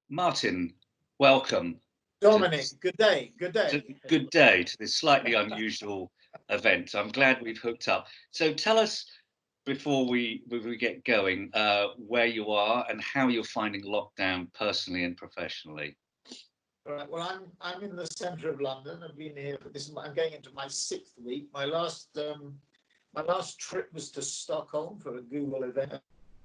Martin, welcome to Dominic, this good day, good to, day. good day to this slightly unusual event. I'm glad we've hooked up. So tell us before we get going where you are and how you're finding lockdown personally and professionally. Right, well, I'm in the centre of London. I've been here for this. I'm going into my sixth week. My last trip was to Stockholm for a Google event.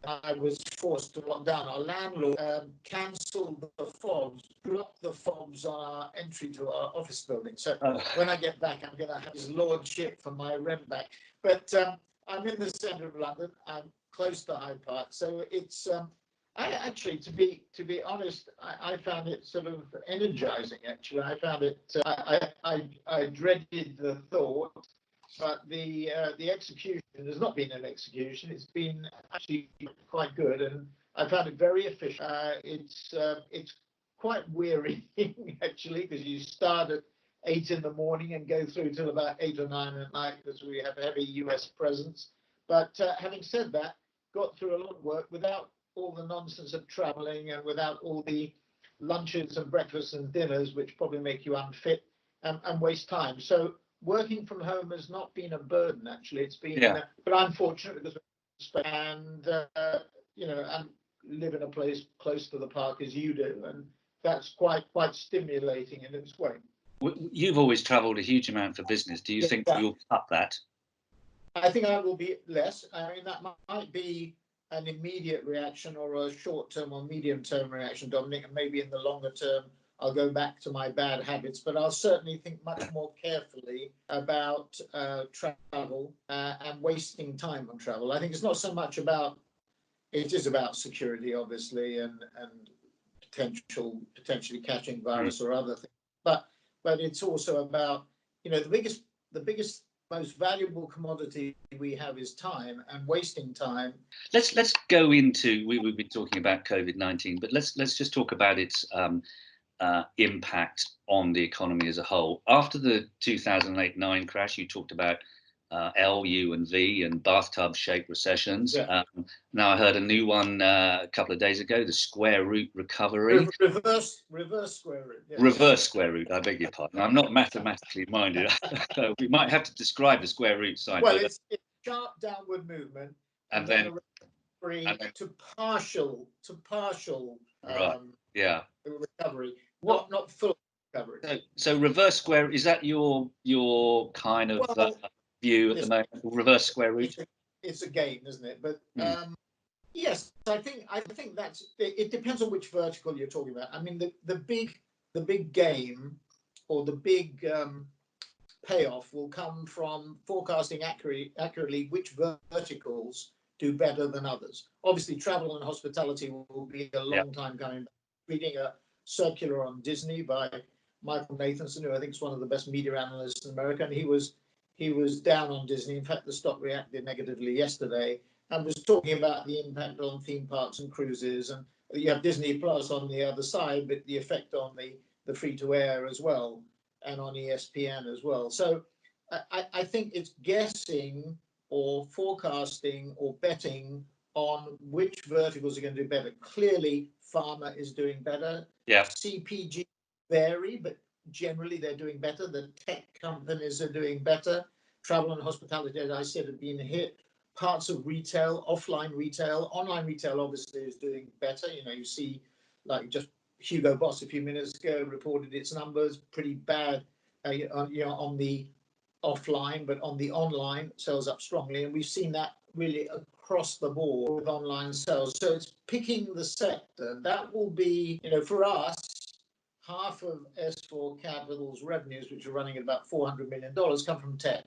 I was forced to lock down. Our landlord cancelled the fobs, blocked the fobs on our entry to our office building. So Oh, when I get back, I'm going to have his lordship for my rent back. But I'm in the centre of London. I'm close to Hyde Park, so it's. I actually, to be honest, I found it sort of energizing. Actually, I found it. I dreaded the thought, but the execution has not been an execution. It's been actually quite good, and I found it very efficient. It's quite wearying actually, because you start at 8 in the morning and go through till about 8 or 9 at night, because we have a heavy US presence. But having said that, got through a lot of work without all the nonsense of traveling and without all the lunches and breakfasts and dinners, which probably make you unfit and waste time. So working from home has not been a burden. Actually, it's been, yeah. but I'm fortunate because and and live in a place close to the park as you do, and that's quite stimulating in its way. You've always travelled a huge amount for business. Do you think Yeah, you'll cut that? I think I will be less. I mean, that might be an immediate reaction or a short-term or medium-term reaction, Dominic, and maybe in the longer term, I'll go back to my bad habits. But I'll certainly think much more carefully about travel and wasting time on travel. I think it's not so much about. It is about security, obviously, and potentially catching Mm. virus or other things. But it's also about, the biggest most valuable commodity we have is time, and wasting time. Let's go into. We've been talking about COVID-19, but let's just talk about its impact on the economy as a whole. After the 2008-9 crash, you talked about L, U, and V, and bathtub-shaped recessions. Yeah. Now I heard a new one a couple of days ago, the square root recovery. Reverse square root. Yes. Reverse square root, I beg your pardon. I'm not mathematically minded. We might have to describe the square root sign, Well, but it's sharp downward movement, and and then then a recovery and then to partial right, yeah. recovery, What not full recovery. so reverse square, is that your kind of Well, view at the listen, moment? Reverse square root. it's a game, isn't it? But Hmm. yes, I think that's it. It depends on which vertical you're talking about. I mean, the big game, or the big payoff, will come from forecasting accurately which verticals do better than others. Obviously, travel and hospitality will be a Yeah, long time coming. Reading a circular on Disney by Michael Nathanson, who I think is one of the best media analysts in America, and he was down on Disney. In fact, the stock reacted negatively yesterday, and was talking about the impact on theme parks and cruises. And you have Disney Plus on the other side, but the effect on the free to air as well, and on ESPN as well. So I think it's guessing or forecasting or betting on which verticals are going to do better. Clearly, pharma is doing better. yeah, CPG vary, but generally they're doing better. The tech companies are doing better. Travel and hospitality, as I said, have been hit. Parts of retail, offline retail, online retail obviously is doing better. You see, like, just Hugo Boss a few minutes ago reported its numbers pretty bad, on the offline, but on the online sales up strongly, and we've seen that really across the board with online sales. So it's picking the sector that will be, for us, half of S4 Capital's revenues, which are running at about $400 million, come from tech,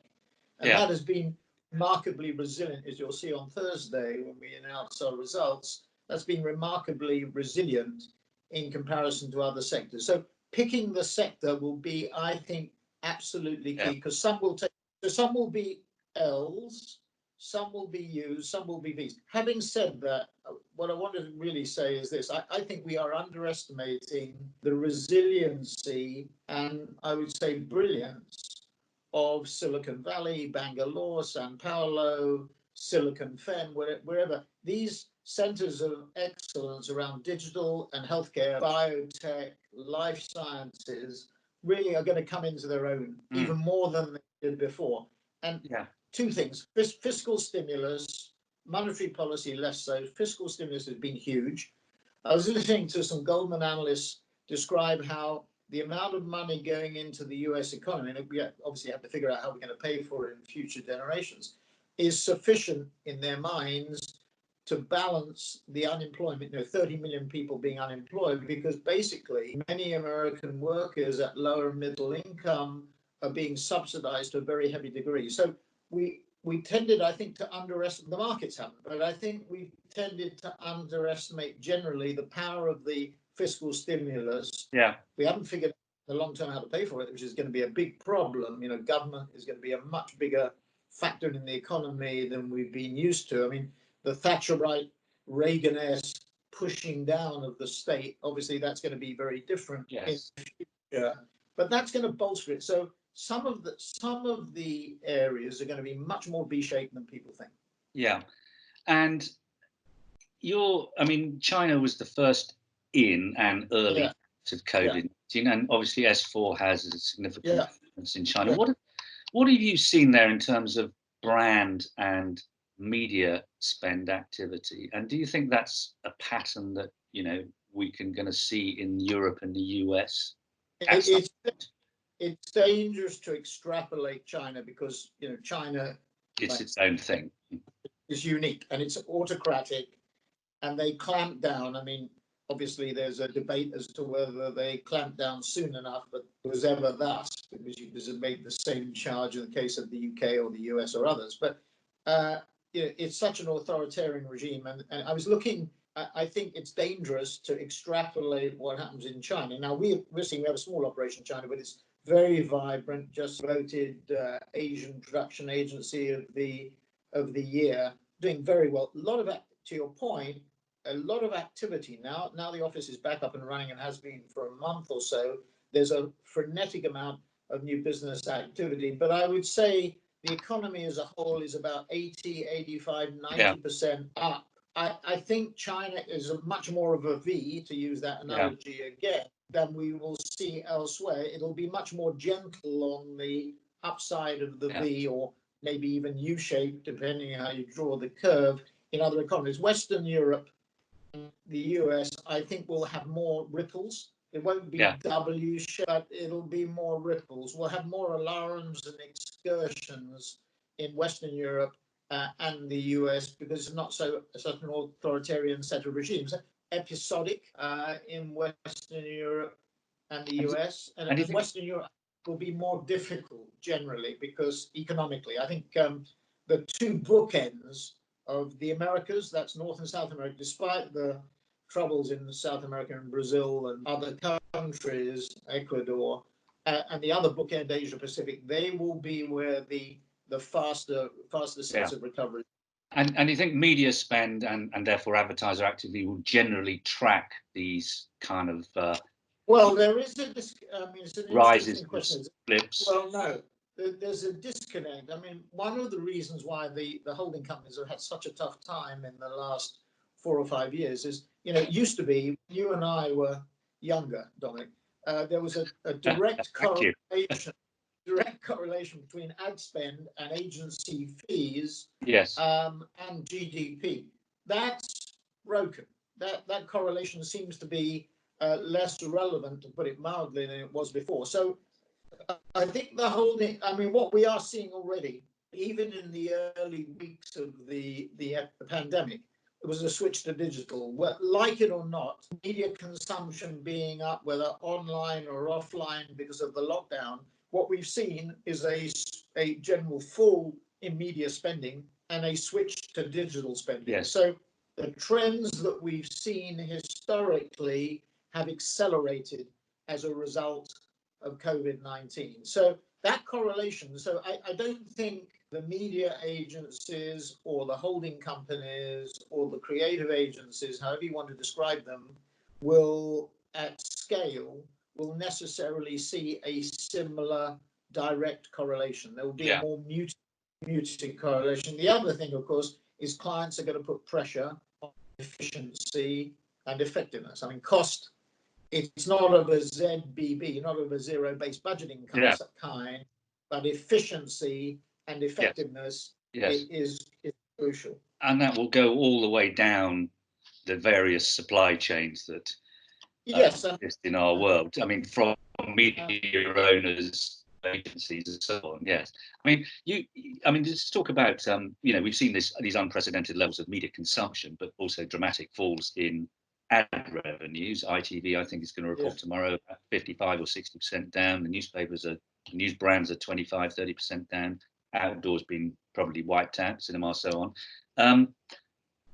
and yeah. that has been remarkably resilient, as you'll see on Thursday when we announce our results. That's been remarkably resilient in comparison to other sectors. So picking the sector will be, I think, absolutely Yeah. key, because some will be L's, some will be U's, some will be V's. Having said that, what I want to really say is this: I think we are underestimating the resiliency and, I would say, brilliance of Silicon Valley, Bangalore, Sao Paulo, Silicon Fen, wherever. These centers of excellence around digital and healthcare, biotech, life sciences really are going to come into their own even more than they did before. And two things: fiscal stimulus, monetary policy less so. Fiscal stimulus has been huge. I was listening to some Goldman analysts describe how the amount of money going into the US economy, and we obviously have to figure out how we're going to pay for it in future generations, is sufficient in their minds to balance the unemployment, 30 million people being unemployed, because basically many American workers at lower middle income are being subsidized to a very heavy degree. So we tended, I think, to underestimate, the markets haven't, but I think we tended to underestimate generally the power of the fiscal stimulus. We haven't figured out the long term how to pay for it, which is going to be a big problem. Government is going to be a much bigger factor in the economy than we've been used to. I mean, the Thatcherite, Reagan-esque pushing down of the state, obviously that's going to be very different in the future, but that's going to bolster it. So some of the areas are going to be much more V-shaped than people think. Yeah, and China was the first in and early of COVID-19, and obviously S4 has a significant influence in China. What have you seen there in terms of brand and media spend activity, and do you think that's a pattern that we can going to see in Europe and the US? It's dangerous to extrapolate China because China, it's its own thing. It's unique and it's autocratic, and they clamp down. I mean, obviously there's a debate as to whether they clamped down soon enough, but it was ever thus, because you could have made the same charge in the case of the UK or the US or others. But it's such an authoritarian regime, and I was looking. I think it's dangerous to extrapolate what happens in China. Now we're seeing we have a small operation in China, but it's very vibrant. Just voted Asian Production Agency of the year, doing very well. A lot of, to your point, a lot of activity now. Now the office is back up and running and has been for a month or so. There's a frenetic amount of new business activity, but I would say the economy as a whole is about 80, 85, 90% up. I think China is much more of a V, to use that analogy again, than we will see elsewhere. It'll be much more gentle on the upside of the V, or maybe even U-shaped, depending on how you draw the curve in other economies. Western Europe and the US, I think, will have more ripples. It won't be W-shaped, but it'll be more ripples. We'll have more alarms and excursions in Western Europe and the US, because it's not such an authoritarian set of regimes. Episodic in Western Europe and the US, and in Western Europe will be more difficult generally, because economically, I think the two bookends of the Americas, that's North and South America, despite the troubles in South America and Brazil and other countries, Ecuador, and the other bookend, Asia Pacific, they will be where the faster sense of recovery. And you think media spend and therefore advertiser activity will generally track these kind of well, there is it's an rises, question. flips? Well, no, there's a disconnect. I mean, one of the reasons why the holding companies have had such a tough time in the last 4 or 5 years is, it used to be, you and I were younger, Dominic, there was a direct correlation. Direct correlation between ad spend and agency fees, and GDP. That's broken. That correlation seems to be less relevant, to put it mildly, than it was before. So I think what we are seeing already, even in the early weeks of the pandemic, it was a switch to digital. Like it or not, media consumption being up, whether online or offline because of the lockdown, what we've seen is a general fall in media spending and a switch to digital spending. So the trends that we've seen historically have accelerated as a result of COVID-19. So that correlation, so I don't think the media agencies or the holding companies or the creative agencies, however you want to describe them, will at scale will necessarily see a similar direct correlation. There will be a more muted correlation. The other thing, of course, is clients are going to put pressure efficiency, and effectiveness. I mean, cost, it's not of a ZBB, not of a zero-based budgeting kind, but efficiency and effectiveness is crucial. And that will go all the way down the various supply chains that exist in our world. I mean, from media owners, agencies, and so on. Yes, I mean, just talk about we've seen these unprecedented levels of media consumption, but also dramatic falls in ad revenues. ITV, I think, is going to report tomorrow at 55 or 60% down. The news brands are 25-30% down. Outdoors being probably wiped out, cinema, so on.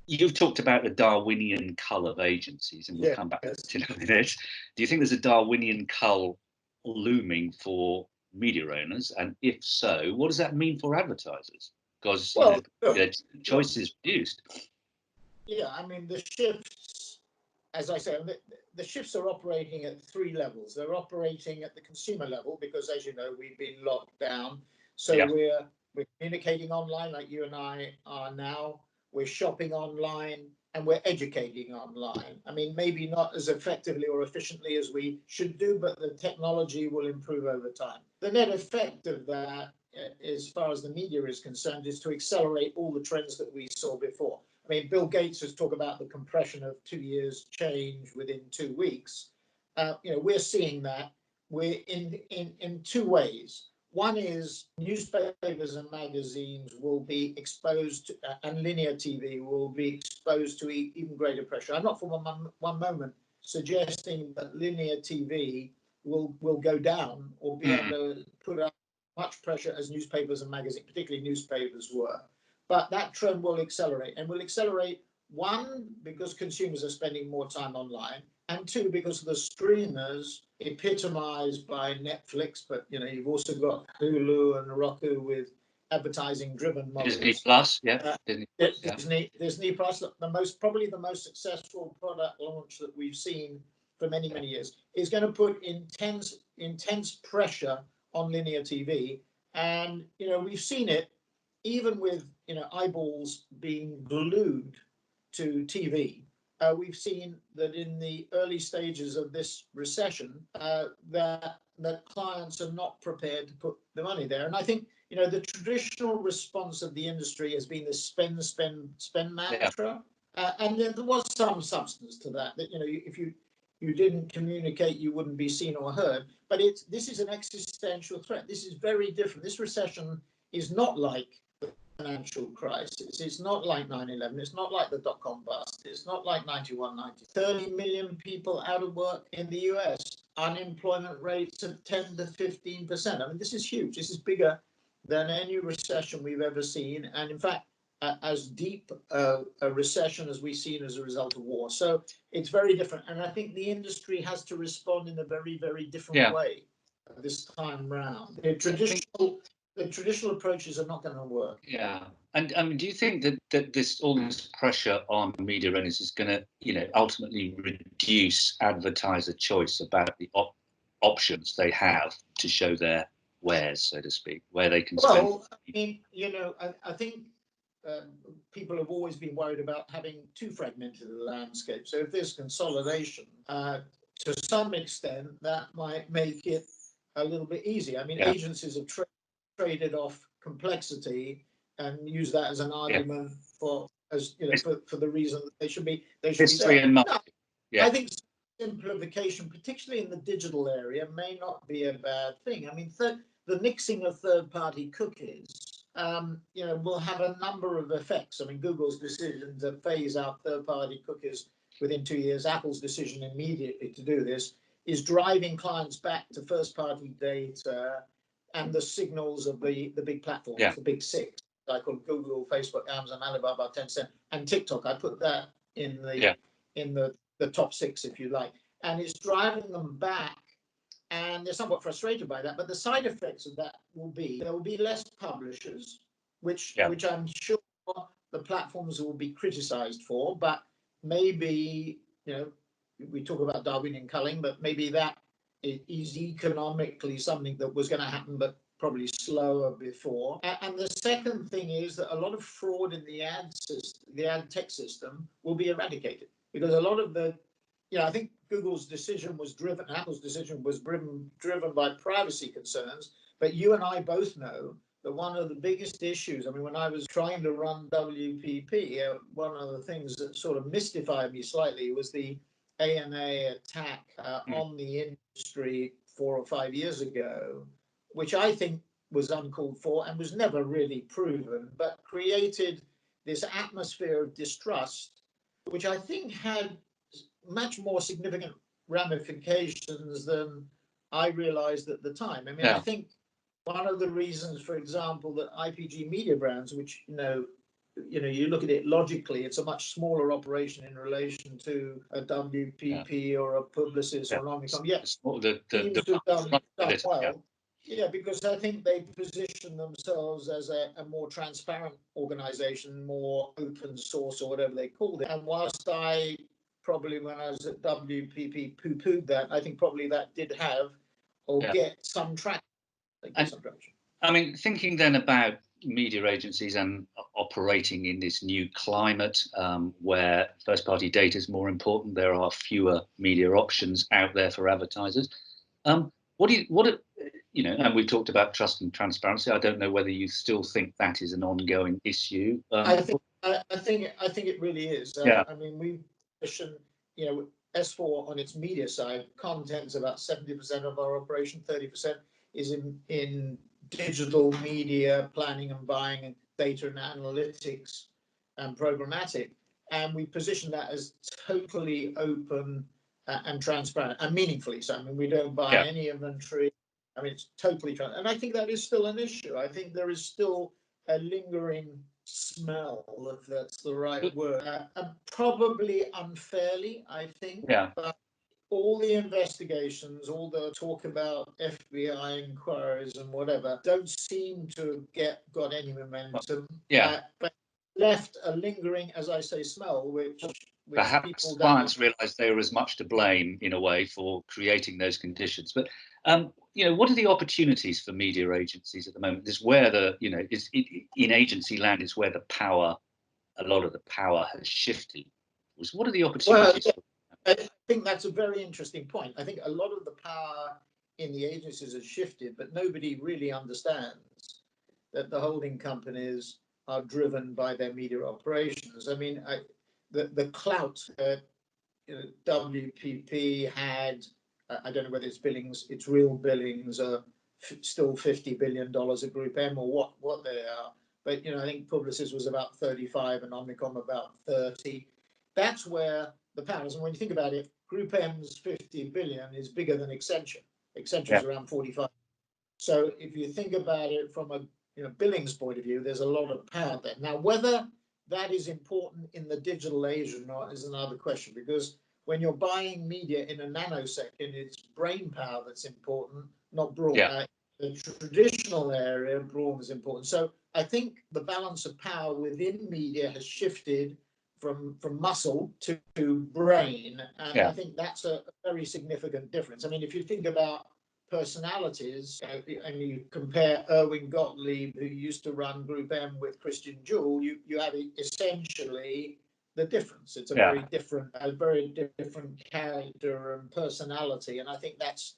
You've talked about the Darwinian cull of agencies, and we'll come back to this. Do you think there's a Darwinian cull looming for media owners? And if so, what does that mean for advertisers? Because their choice is reduced. Yeah, I mean, the shifts, as I say, the shifts are operating at three levels. They're operating at the consumer level because, as you know, we've been locked down. So we're communicating online like you and I are now. We're shopping online and we're educating online. I mean, maybe not as effectively or efficiently as we should do, but the technology will improve over time. The net effect of that, as far as the media is concerned, is to accelerate all the trends that we saw before. I mean, Bill Gates has talked about the compression of 2 years change within 2 weeks. We're seeing that. We're in two ways. One is newspapers and magazines will be exposed to, and linear TV will be exposed to even greater pressure. I'm not for one moment suggesting that linear TV will go down or be able to put up much pressure as newspapers and magazines, particularly newspapers, were. But that trend will accelerate, and will accelerate, one, because consumers are spending more time online, and two, because of the streamers epitomized by Netflix, but you've also got Hulu and Roku with advertising-driven models. Disney Plus, Disney Plus, probably the most successful product launch that we've seen for many years, is going to put intense pressure on linear TV, and we've seen it even with eyeballs being glued to TV. We've seen that in the early stages of this recession, that clients are not prepared to put the money there. And I think, the traditional response of the industry has been this spend mantra. And there was some substance to that, if you didn't communicate, you wouldn't be seen or heard. But this is an existential threat. This is very different. This recession is not like financial crisis. It's not like 9/11. It's not like the dot-com bust. It's not like 91, 90. 30 million people out of work in the US. Unemployment rates of 10 to 15%. I mean, this is huge. This is bigger than any recession we've ever seen. And in fact, as deep a recession as we've seen as a result of war. So it's very different. And I think the industry has to respond in a very, very different way this time round. The traditional approaches are not going to work. Yeah, and I mean, do you think that all this pressure on media owners is going to, ultimately reduce advertiser choice about the options they have to show their wares, so to speak, where they can spend? Well, I mean, I think people have always been worried about having too fragmented a landscape. So if there's consolidation, to some extent, that might make it a little bit easier. I mean, agencies have traded off complexity and use that as an argument for the reason that they should be history there. and marketing. I think simplification, particularly in the digital area, may not be a bad thing. I mean, the nixing of third-party cookies, will have a number of effects. I mean, Google's decision to phase out third-party cookies within 2 years, Apple's decision immediately to do this, is driving clients back to first-party data and the signals of the big platforms, the big six, like Google, Facebook, Amazon, Alibaba, Tencent, and TikTok. I put that in the top six, if you like. And it's driving them back, and they're somewhat frustrated by that. But the side effects of that will be there will be less publishers, which I'm sure the platforms will be criticized for. But maybe, we talk about Darwinian culling, but maybe that is economically something that was going to happen, but probably slower before. And the second thing is that a lot of fraud in the ad system, the ad tech system, will be eradicated, because a lot of the, I think Google's decision was driven, Apple's decision was driven by privacy concerns. But you and I both know that one of the biggest issues, I mean, when I was trying to run WPP, one of the things that sort of mystified me slightly was the ANA attack on the industry 4 or 5 years ago, which I think was uncalled for and was never really proven, but created this atmosphere of distrust, which I think had much more significant ramifications than I realized at the time. I mean, I think one of the reasons, for example, that IPG Media Brands, which, you look at it logically, it's a much smaller operation in relation to a WPP or a Publicis or an Omnicom. Yes, seems to have done well. Yeah, because I think they position themselves as a more transparent organization, more open source or whatever they called it. And whilst I probably, when I was at WPP, poo-pooed that, I think probably that did have or get some traction. I mean, thinking then about media agencies and operating in this new climate where first-party data is more important, there are fewer media options out there for advertisers. And we've talked about trust and transparency. I don't know whether you still think that is an ongoing issue. I think it really is. I mean, we position, S4 on its media side, content's about 70% of our operation, 30% is in digital media planning and buying and data and analytics and programmatic. And we position that as totally open and transparent and meaningfully so. I mean, we don't buy any inventory. I mean, it's totally transparent. And I think that is still an issue. I think there is still a lingering smell, if that's the right word, and probably unfairly, I think. But all the investigations, all the talk about FBI inquiries and whatever, don't seem to have got any momentum. But left a lingering, as I say, smell, which perhaps people clients realise they were as much to blame in a way for creating those conditions. But what are the opportunities for media agencies at the moment? This is where in agency land is where a lot of the power has shifted. What are the opportunities? Well, I think that's a very interesting point. I think a lot of the power in the agencies has shifted, but nobody really understands that the holding companies are driven by their media operations. I mean, the clout that WPP had, I don't know whether its real billings are still $50 billion at Group M or what they are. But, I think Publicis was about 35 and Omnicom about 30. That's where the powers, and when you think about it, Group M's 50 billion is bigger than Accenture. Accenture is around 45. So if you think about it from a billings point of view, there's a lot of power there. Now, whether that is important in the digital age or not is another question, because when you're buying media in a nanosecond, it's brain power that's important, not brawn. The traditional area, brawn is important. So I think the balance of power within media has shifted from muscle to brain. And I think that's a very significant difference. I mean, if you think about personalities and you compare Erwin Gottlieb, who used to run Group M, with Christian Jewell, you have essentially the difference. It's a very different character and personality. And I think that's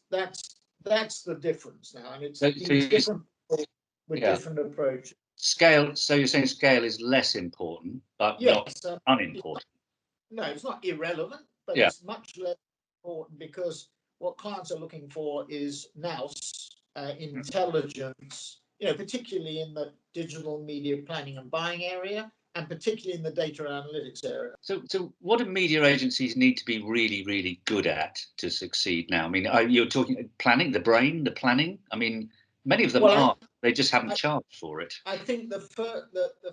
the difference now. And it's different with different approaches. Scale. So you're saying scale is less important, but not unimportant. No, it's not irrelevant, but it's much less important, because what clients are looking for is nous, intelligence, particularly in the digital media planning and buying area, and particularly in the data analytics area. So what do media agencies need to be really, really good at to succeed now? I mean, you're talking planning, the brain, the planning. I mean, many of them are. They just haven't charged for it. I think the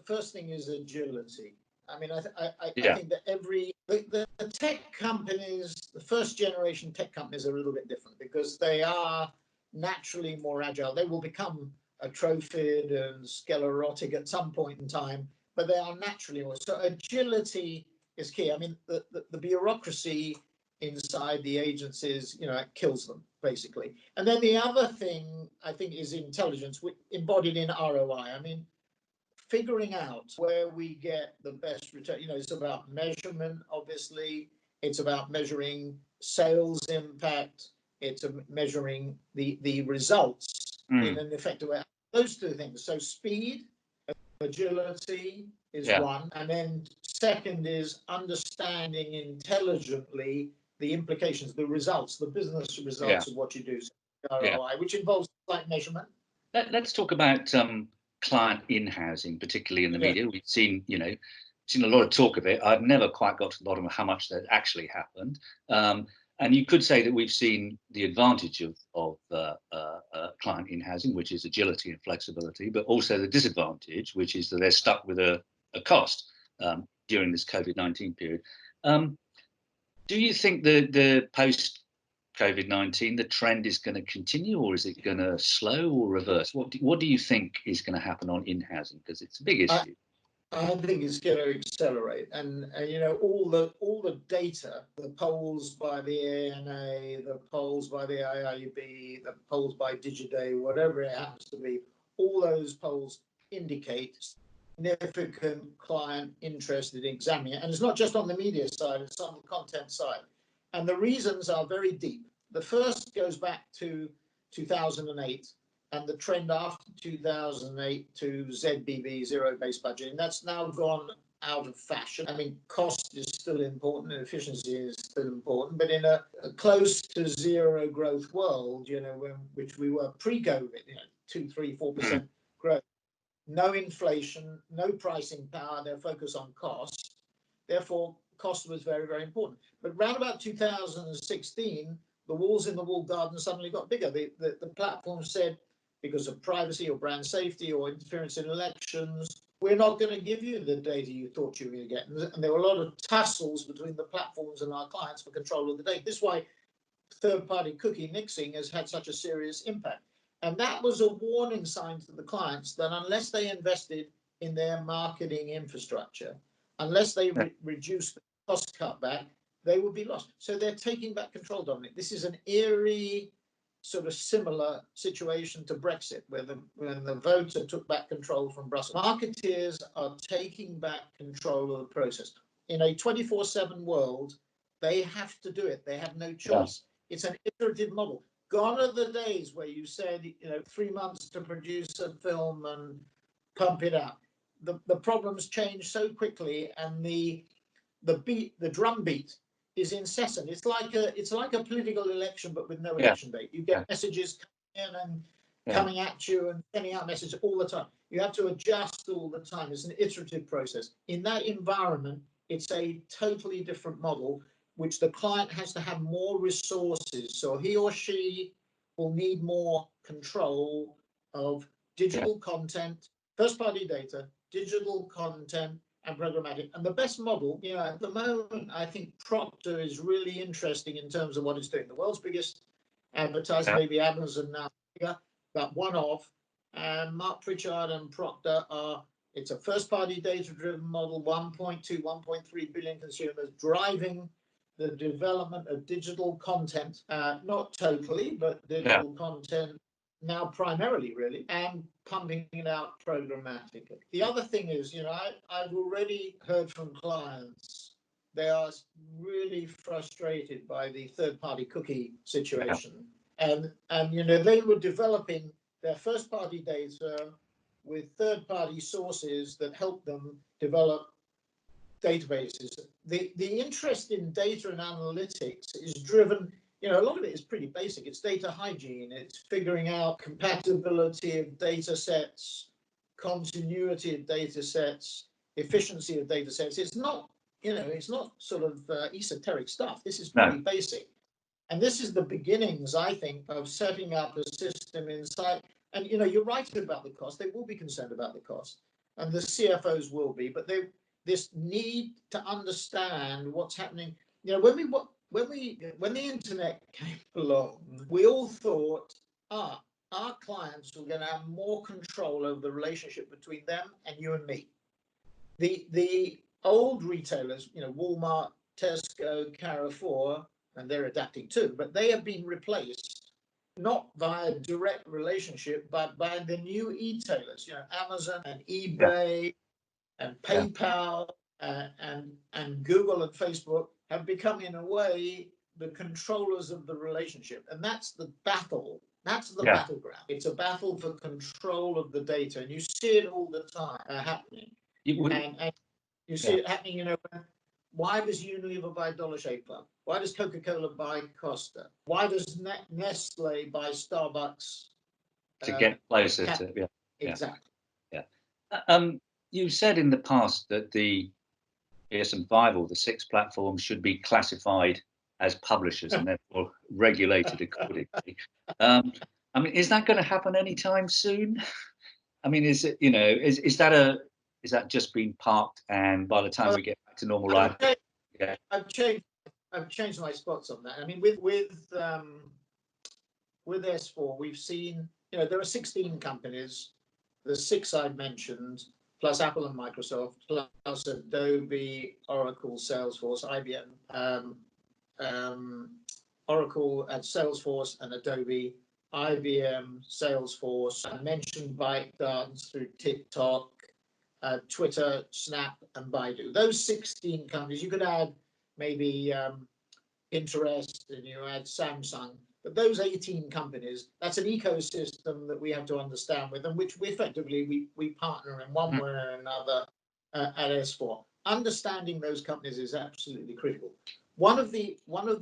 first thing is agility. I mean, I think that the tech companies, the first generation tech companies, are a little bit different, because they are naturally more agile. They will become atrophied and sclerotic at some point in time, but they are naturally more. So agility is key. I mean, the bureaucracy inside the agencies, it kills them basically. And then the other thing I think is intelligence embodied in ROI. I mean, figuring out where we get the best return. It's about measurement, obviously. It's about measuring sales impact. It's measuring the results in an effective way. Those two things. So speed, agility is one. And then second is understanding intelligently the implications, the results, the business results of what you do. So ROI, which involves like measurement. Let's talk about client in-housing, particularly in the media. We've seen, seen a lot of talk of it. I've never quite got to the bottom of how much that actually happened. And you could say that we've seen the advantage of client in-housing, which is agility and flexibility, but also the disadvantage, which is that they're stuck with a cost during this COVID-19 period. Do you think the post-COVID-19, the trend is going to continue, or is it going to slow or reverse? What do you think is going to happen on in-housing? Because it's a big issue. I think it's going to accelerate, and all the data, the polls by the ANA, the polls by the IIB, the polls by Digiday, whatever it happens to be, all those polls indicate significant client interest in examining it. And it's not just on the media side, it's on the content side. And the reasons are very deep. The first goes back to 2008 and the trend after 2008 to ZBB, zero-based budgeting. That's now gone out of fashion. I mean, cost is still important and efficiency is still important, but in a close to zero growth world, which we were pre-COVID, 2, 3, 4% growth, no inflation, no pricing power, their focus on cost. Therefore, cost was very, very important. But around about 2016, the walls in the walled garden suddenly got bigger. The platform said, because of privacy or brand safety or interference in elections, we're not going to give you the data you thought you were going to get. And there were a lot of tussles between the platforms and our clients for control of the data. This is why third-party cookie nixing has had such a serious impact. And that was a warning sign to the clients that unless they invested in their marketing infrastructure, unless they reduced the cost cutback, they would be lost. So they're taking back control, Dominic. This is an eerie, sort of similar situation to Brexit, when the voter took back control from Brussels. Marketeers are taking back control of the process. In a 24/7 world, they have to do it. They have no choice. It's an iterative model. Gone are the days where you said, 3 months to produce a film and pump it out. The problems change so quickly, and the drum beat is incessant. It's like a political election, but with no election date. You get messages coming in and coming at you and sending out messages all the time. You have to adjust all the time. It's an iterative process. In that environment, it's a totally different model, which the client has to have more resources. So he or she will need more control of digital content, first-party data, digital content, and programmatic. And the best model, at the moment, I think Procter is really interesting in terms of what it's doing. The world's biggest advertiser, maybe Amazon now, but one of, and Mark Pritchard and Procter it's a first-party data-driven model, 1.2, 1.3 billion consumers driving the development of digital content, not totally, but digital content now primarily, really, and pumping it out programmatically. The other thing is, I've already heard from clients, they are really frustrated by the third-party cookie situation. And they were developing their first-party data with third-party sources that help them develop databases. The interest in data and analytics is driven, a lot of it is pretty basic. It's data hygiene. It's figuring out compatibility of data sets, continuity of data sets, efficiency of data sets. It's not, it's not sort of esoteric stuff. This is pretty basic. And this is the beginnings, I think, of setting up a system inside. And, you're right about the cost. They will be concerned about the cost. And the CFOs will be. But this need to understand what's happening. When the internet came along, we all thought, our clients were going to have more control over the relationship between them and you and me. The old retailers, Walmart, Tesco, Carrefour, and they're adapting too, but they have been replaced not via direct relationship, but by the new e-tailers, Amazon and eBay and PayPal and Google and Facebook have become, in a way, the controllers of the relationship. And that's the battle. That's the battleground. It's a battle for control of the data. And you see it all the time happening. And you see it happening, why does Unilever buy Dollar Shave Club? Why does Coca-Cola buy Costa? Why does Nestle buy Starbucks? To get closer to, Exactly. You said in the past that the ESM5 or the 6 platforms should be classified as publishers and therefore regulated accordingly. I mean, is that going to happen anytime soon? I mean, is it, is that just been parked, and by the time we get back to normal life? I've changed my spots on that. I mean, with S4, we've seen, there are 16 companies. The 6 I've mentioned, plus Apple and Microsoft, plus Adobe, Oracle, Salesforce, IBM, Oracle and Salesforce and Adobe, IBM, Salesforce. I mentioned ByteDance through TikTok, Twitter, Snap, and Baidu. Those 16 companies, you could add maybe Pinterest, and you add Samsung. But those 18 companies, that's an ecosystem that we have to understand with, and which we effectively partner in one way or another at S4. Understanding those companies is absolutely critical. One of the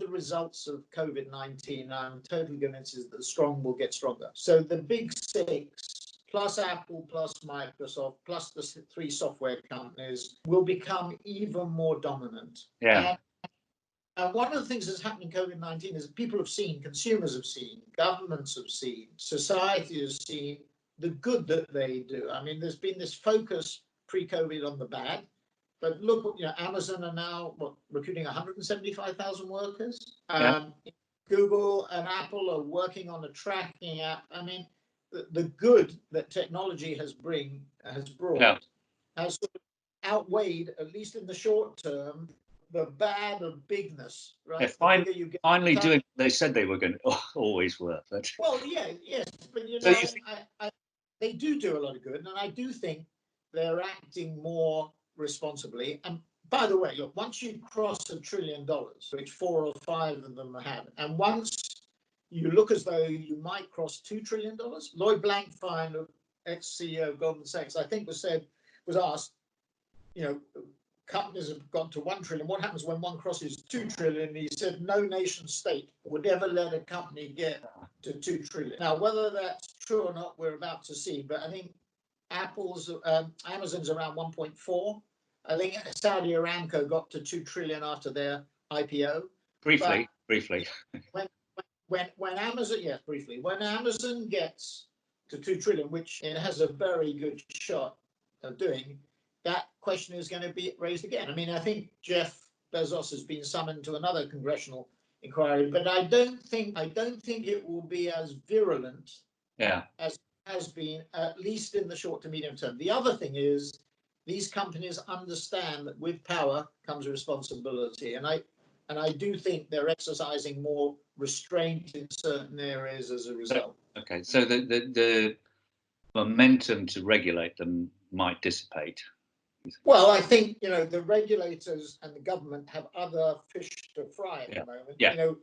results of COVID-19, I'm totally convinced, is that the strong will get stronger. So the big 6, plus Apple, plus Microsoft, plus the 3 software companies, will become even more dominant. And one of the things that's happening in COVID-19 is people have seen, consumers have seen, governments have seen, society has seen the good that they do. I mean, there's been this focus pre-COVID on the bad, but look, Amazon are now recruiting 175,000 workers. Google and Apple are working on a tracking app. I mean, the good that technology has brought has sort of outweighed, at least in the short term, the bad of bigness, right? Finally doing. They said they were going to always work. But... Well, yes, but they do a lot of good, and I do think they're acting more responsibly. And by the way, look, once you cross $1 trillion, which 4 or 5 of them have, and once you look as though you might cross $2 trillion, Lloyd Blankfein, ex-CEO of Goldman Sachs, I think was asked, companies have gone to 1 trillion. What happens when one crosses 2 trillion? He said no nation state would ever let a company get to 2 trillion. Now, whether that's true or not, we're about to see. But I think Amazon's around 1.4. I think Saudi Aramco got to 2 trillion after their IPO. Briefly. When Amazon gets to 2 trillion, which it has a very good shot of doing, that question is going to be raised again. I mean, I think Jeff Bezos has been summoned to another congressional inquiry, but I don't think it will be as virulent as has been, at least in the short to medium term. The other thing is these companies understand that with power comes responsibility, and I do think they're exercising more restraint in certain areas as a result. Okay, so the momentum to regulate them might dissipate. Well, I think the regulators and the government have other fish to fry at the moment.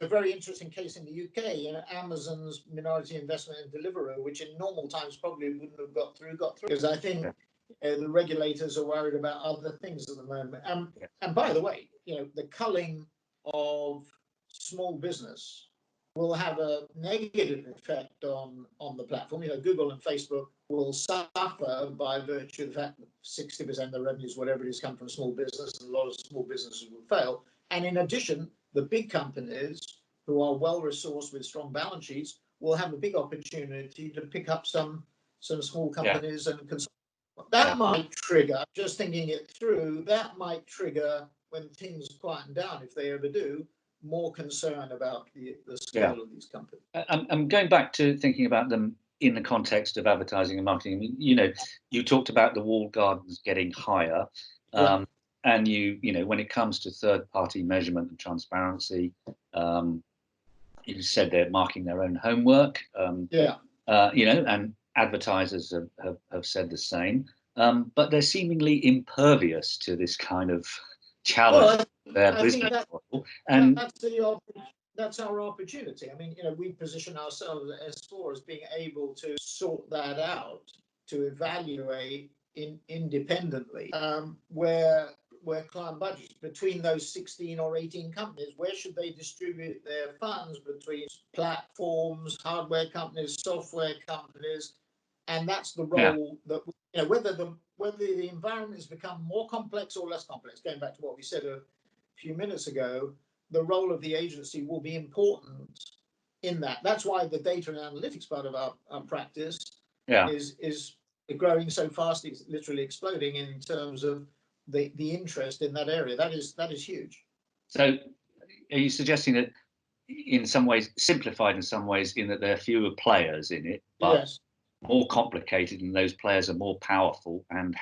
A very interesting case in the UK. Amazon's minority investment in Deliveroo, which in normal times probably wouldn't have got through, because I think the regulators are worried about other things at the moment. And by the way, the culling of small business will have a negative effect on the platform. Google and Facebook will suffer by virtue of the fact that 60% of the revenues, whatever it is, come from small business, and a lot of small businesses will fail. And in addition, the big companies who are well resourced with strong balance sheets will have a big opportunity to pick up some small companies and consolidate. That might trigger, just thinking it through, that might trigger, when things quieten down, if they ever do, more concern about the scale of these companies. I'm going back to thinking about them in the context of advertising and marketing. I mean, you talked about the walled gardens getting higher. and when it comes to third-party measurement and transparency, you said they're marking their own homework. And advertisers have said the same, but they're seemingly impervious to this kind of challenge. Their business model, and that's our opportunity. I mean, we position ourselves at S4 as being able to sort that out, to evaluate independently where client budgets between those 16 or 18 companies, where should they distribute their funds between platforms, hardware companies, software companies, and that's the role that whether the environment has become more complex or less complex. Going back to what we said a few minutes ago, the role of the agency will be important in that. That's why the data and analytics part of our practice is growing so fast. It's literally exploding in terms of the interest in that area. That is huge. So are you suggesting that in some ways, simplified in some ways, in that there are fewer players in it, but more complicated, and those players are more powerful, and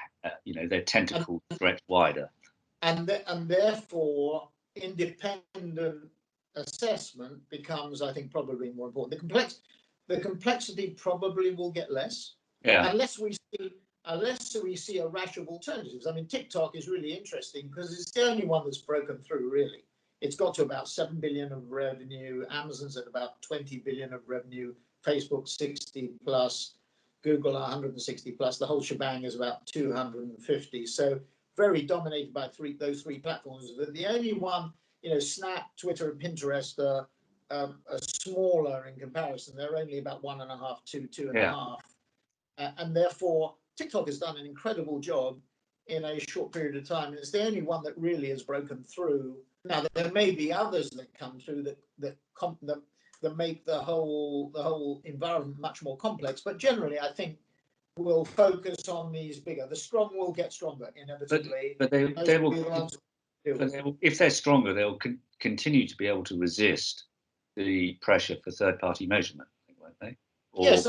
their tentacles stretch wider, and therefore independent assessment becomes, I think, probably more important. The complexity probably will get less, unless we see a rash of alternatives. I mean, TikTok is really interesting because it's the only one that's broken through, really. It's got to about 7 billion of revenue. Amazon's at about 20 billion of revenue. Facebook 60 plus. Google 160 plus. The whole shebang is about 250. So very dominated by those three platforms. The only one, Snap, Twitter, and Pinterest are smaller in comparison. They're only about 1.5, 2.5. And therefore, TikTok has done an incredible job in a short period of time. It's the only one that really has broken through. Now, there may be others that come through that make the whole environment much more complex. But generally, I think we'll focus on these bigger. The strong will get stronger inevitably. But they will. If they're stronger, they'll continue to be able to resist the pressure for third-party measurement, won't they? Yes.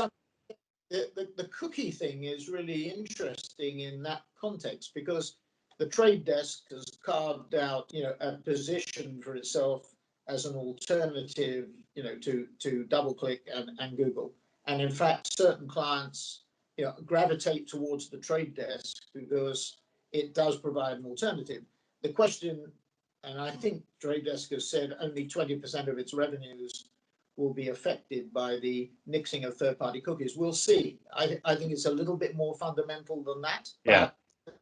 The cookie thing is really interesting in that context, because the Trade Desk has carved out, a position for itself as an alternative, to DoubleClick and Google. And in fact, certain clients, gravitate towards the Trade Desk because it does provide an alternative. The question, and I think Trade Desk has said only 20% of its revenues will be affected by the nixing of third-party cookies. We'll see. I think it's a little bit more fundamental than that. But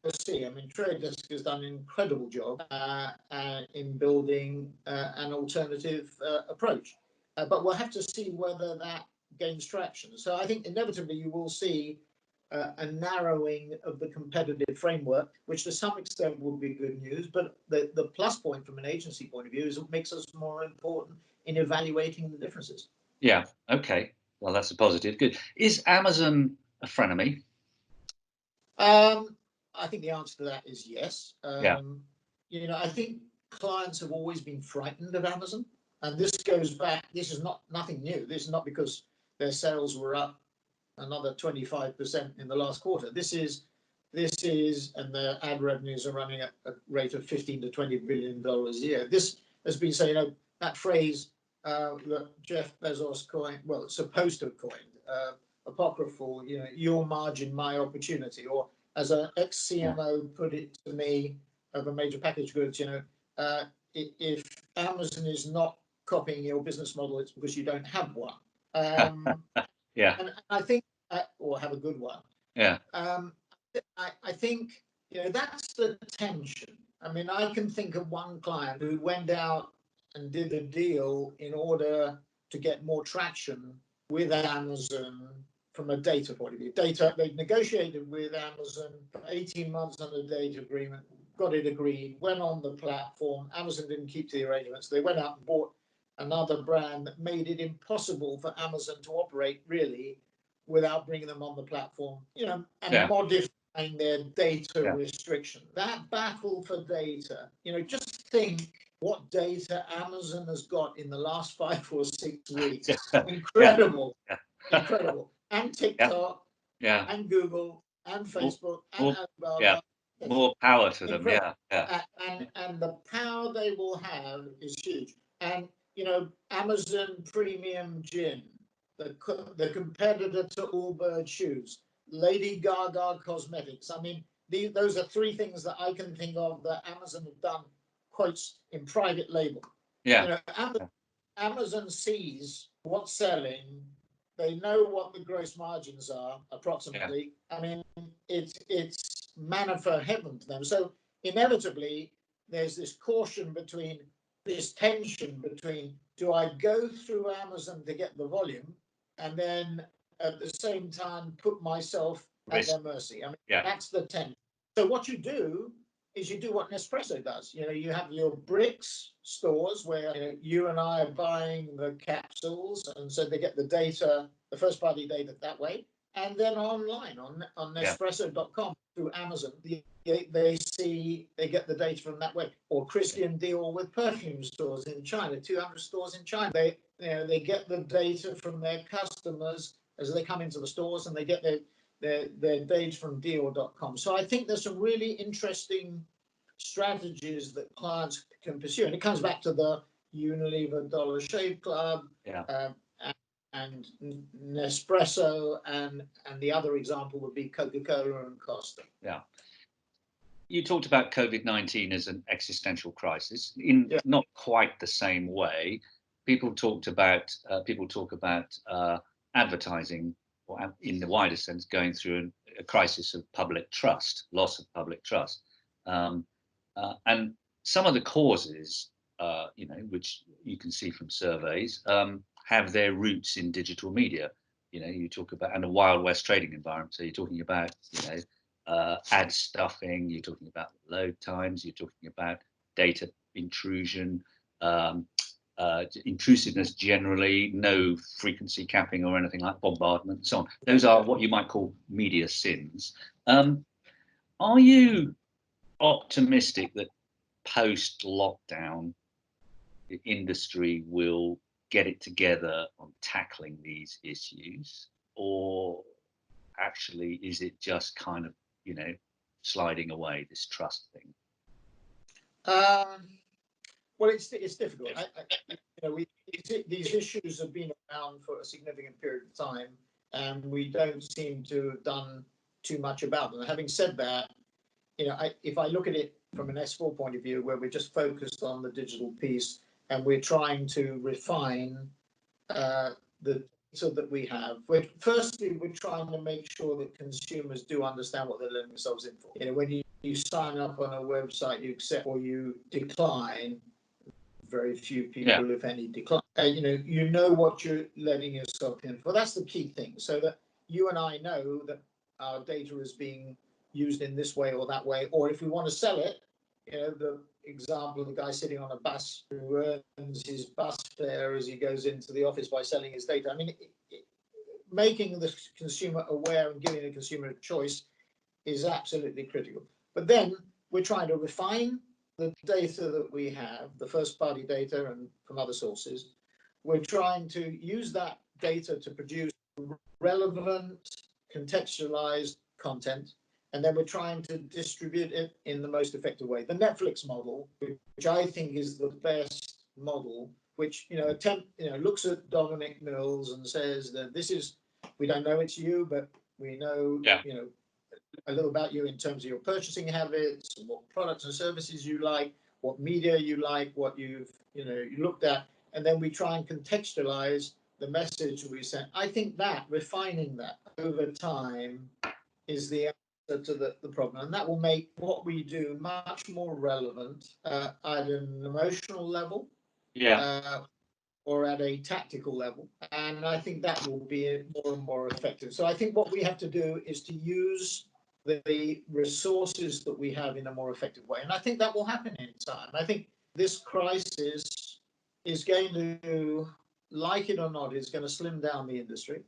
we'll see. I mean, Trade Desk has done an incredible job in building an alternative approach. But we'll have to see whether that gains traction. So I think inevitably you will see a narrowing of the competitive framework, which to some extent will be good news. But the plus point from an agency point of view is it makes us more important in evaluating the differences. Yeah. Okay. Well, that's a positive. Good. Is Amazon a frenemy? I think the answer to that is yes. I think clients have always been frightened of Amazon, and this goes back. This is nothing new. This is not because their sales were up another 25% in the last quarter. This is, and their ad revenues are running at a rate of $15 to $20 billion a year. This has been saying, that phrase that Jeff Bezos coined, well, supposed to have coined, apocryphal, your margin, my opportunity, or as an ex-CMO put it to me of a major package goods, if Amazon is not copying your business model, it's because you don't have one. And I think, or have a good one. I think, that's the tension. I mean, I can think of one client who went out and did a deal in order to get more traction with Amazon from a data point of view. They negotiated with Amazon for 18 months on a data agreement, got it agreed, went on the platform. Amazon didn't keep to the arrangements. They went out and bought another brand that made it impossible for Amazon to operate really without bringing them on the platform, and modifying their data restriction. That battle for data, just think what data Amazon has got in the last 5 or 6 weeks. Incredible. Incredible. And TikTok, and Google, and Facebook, and Alibaba, More power to them. Incredible. Yeah, yeah, And the power they will have is huge. And Amazon Premium Gin, the competitor to Allbirds shoes, Lady Gaga cosmetics. I mean, those are three things that I can think of that Amazon have done quotes in private label. yeah, You know, yeah, Amazon sees what's selling. They know what the gross margins are yeah. approximately. I mean, it's manna for heaven to them. So inevitably, there's this caution between this tension between, do I go through Amazon to get the volume and then at the same time put myself at Risk. their mercy? I mean, Yeah, that's the tension. So what you do is you do what Nespresso does. You have your bricks stores where you and I are buying the capsules, and so they get the data, the first party data that way, and then online on yeah, Nespresso.com through Amazon, they get the data from that way. Or Christian Dior with perfume stores in China, 200 stores in China. They get the data from their customers as they come into the stores, and they get their data from Dior.com. So I think there's some really interesting strategies that clients can pursue, and it comes back to the Unilever Dollar Shave Club, yeah. and Nespresso, and the other example would be Coca-Cola and Costa. Yeah. You talked about COVID-19 as an existential crisis in not quite the same way. People talk about advertising, or in the wider sense, going through a crisis of public trust, loss of public trust, and some of the causes, which you can see from surveys, have their roots in digital media. You talk about, and a Wild West trading environment. So you're talking about, ad stuffing, you're talking about load times, you're talking about data intrusion, intrusiveness generally, no frequency capping or anything like bombardment, and so on. Those are what you might call media sins. Are you optimistic that post-lockdown the industry will get it together on tackling these issues, or actually is it just kind of sliding away, this trust thing? Well, it's difficult. These issues have been around for a significant period of time, and we don't seem to have done too much about them. Having said that, if I look at it from an S4 point of view, where we're just focused on the digital piece and we're trying to refine the data that we have. Firstly, we're trying to make sure that consumers do understand what they're letting themselves in for. When you sign up on a website, you accept or you decline. Very few people, if any, decline. You know what you're letting yourself in for. That's the key thing. So that you and I know that our data is being used in this way or that way, or if we want to sell it, the example of the guy sitting on a bus who earns his bus fare as he goes into the office by selling his data. I mean, making the consumer aware and giving the consumer a choice is absolutely critical. But then we're trying to refine the data that we have, the first party data and from other sources. We're trying to use that data to produce relevant, contextualized content, and then we're trying to distribute it in the most effective way. The Netflix model, which I think is the best model, which looks at Dominic Mills and says that we don't know it's you, but we know a little about you in terms of your purchasing habits, what products and services you like, what media you like, what you looked at, and then we try and contextualize the message we sent. I think that refining that over time is the answer to the problem, and that will make what we do much more relevant at an emotional level, or at a tactical level, and I think that will be more and more effective. So I think what we have to do is to use the resources that we have in a more effective way, and I think that will happen in time. I think this crisis is going to, like it or not, is going to slim down the industry.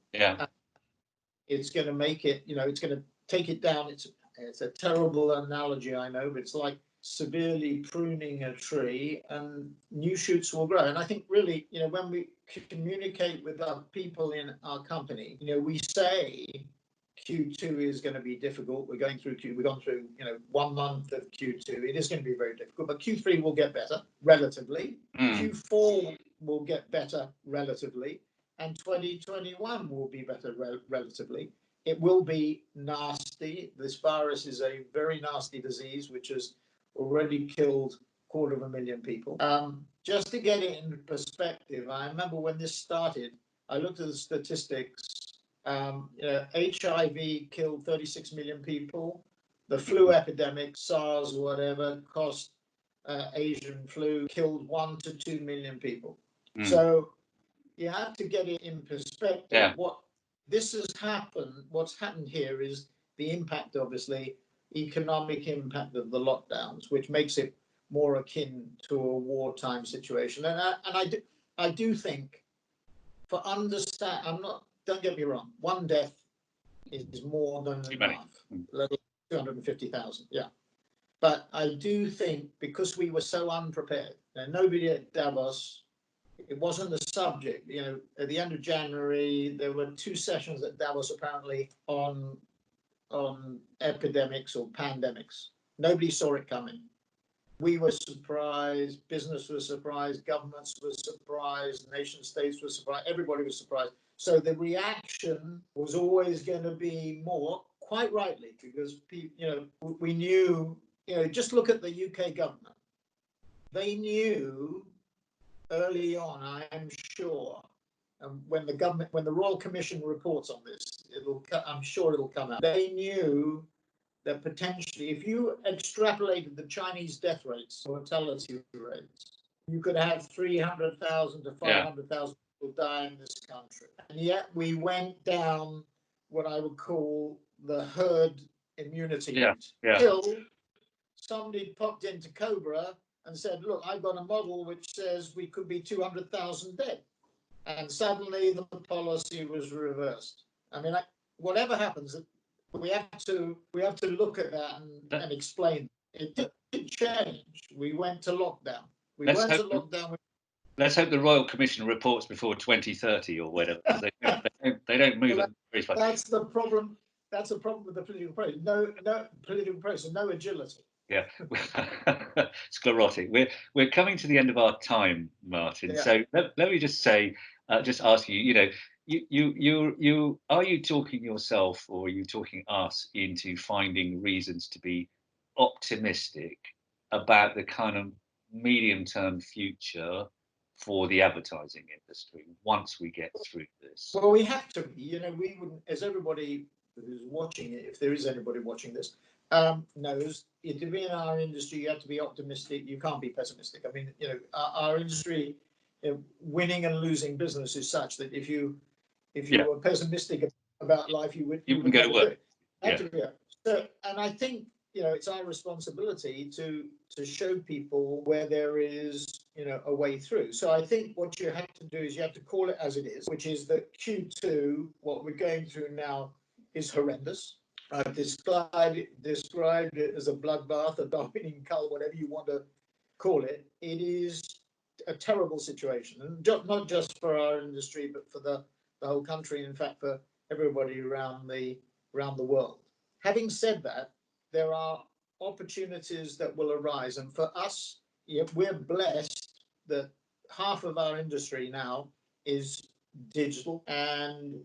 It's going to make it, it's going to take it down. It's a terrible analogy, I know, but it's like severely pruning a tree and new shoots will grow. And I think really, when we communicate with our people in our company, we say Q2 is going to be difficult. We've gone through 1 month of Q2. It is going to be very difficult, but Q3 will get better relatively. Q4 will get better relatively, and 2021 will be better relatively. It will be nasty. This virus is a very nasty disease, which has already killed 250,000 people. Just to get it in perspective, I remember when this started, I looked at the statistics. HIV killed 36 million people. The flu epidemic, SARS, whatever, cost Asian flu, killed 1 to 2 million people. So you have to get it in perspective. Yeah. What's happened here is the impact, obviously, economic impact of the lockdowns, which makes it more akin to a wartime situation. And I do think, don't get me wrong, one death is more than enough. 250,000, yeah. But I do think, because we were so unprepared, and nobody at Davos, it wasn't the subject. At the end of January, there were 2 sessions at Davos apparently on epidemics or pandemics. Nobody saw it coming. We were surprised, business was surprised, governments were surprised, nation states were surprised, everybody was surprised. So the reaction was always going to be more, quite rightly, because we knew, just look at the UK government. They knew early on, I am sure, when the Royal Commission reports on this, I'm sure it'll come out. They knew that potentially, if you extrapolated the Chinese death rates, mortality rates, you could have 300,000 to 500,000 people die in this country. And yet we went down what I would call the herd immunity till somebody popped into Cobra and said, look, I've got a model which says we could be 200,000 dead. And suddenly the policy was reversed. I mean, whatever happens, we have to look at that and explain. It did change. We went to lockdown. Let's hope the Royal Commission reports before 2030 or whatever. They don't move very fast. That's the problem. That's the problem with the political process. No political process, no agility. Yeah, sclerotic. We're coming to the end of our time, Martin. Yeah. So let me just say, just ask you. You are you talking yourself, or are you talking us into finding reasons to be optimistic about the kind of medium-term future for the advertising industry once we get through this? Well, we have to. We wouldn't, as everybody who's watching it, if there is anybody watching this, knows, to be in our industry, you have to be optimistic. You can't be pessimistic. I mean, our industry, winning and losing business is such that if you were pessimistic about life, you wouldn't go to work. So, and I think it's our responsibility to show people where there is a way through. So I think what you have to do is you have to call it as it is, which is that Q2, what we're going through now, is horrendous. I've described it as a bloodbath, a Darwinian cull, whatever you want to call it. It is a terrible situation, and not just for our industry, but for the whole country, and in fact for everybody around the world. Having said that, there are opportunities that will arise, and for us, we're blessed that half of our industry now is digital, and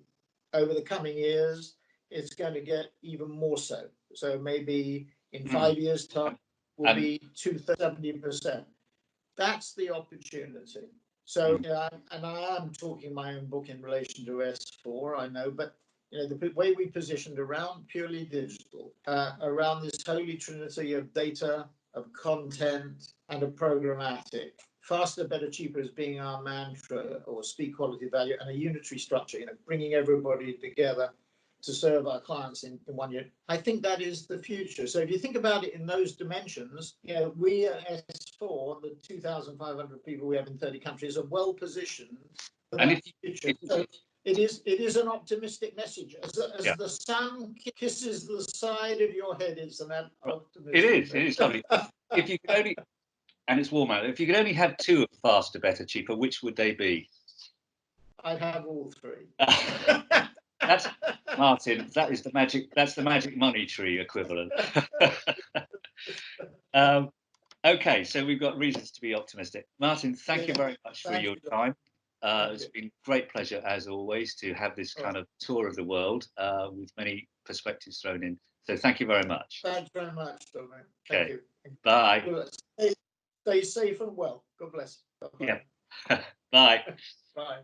over the coming years, it's going to get even more so. So maybe in 5 years' time, will be 70%. That's the opportunity. So, and I am talking my own book in relation to S4, I know, but the way we positioned around purely digital, around this holy trinity of data, of content, and of programmatic. Faster, better, cheaper as being our mantra, or speed, quality, value, and a unitary structure, bringing everybody together to serve our clients in 1 year. I think that is the future. So if you think about it in those dimensions, we at S4, the 2,500 people we have in 30 countries, are well positioned for that future. So it is an optimistic message. As the sun kisses the side of your head, it's an optimistic It is lovely. If you could only, and it's warm out, if you could only have 2 of faster, better, cheaper, which would they be? I'd have all 3. that's Martin. That is the magic. That's the magic money tree equivalent. Okay, so we've got reasons to be optimistic. Martin, thank you very much for your time. It's been a great pleasure, as always, to have this kind of tour of the world with many perspectives thrown in. So thank you very much. Thanks very much, Dominic. Thank you. Bye. Stay safe and well. God bless. Bye-bye. Yeah. Bye. Bye.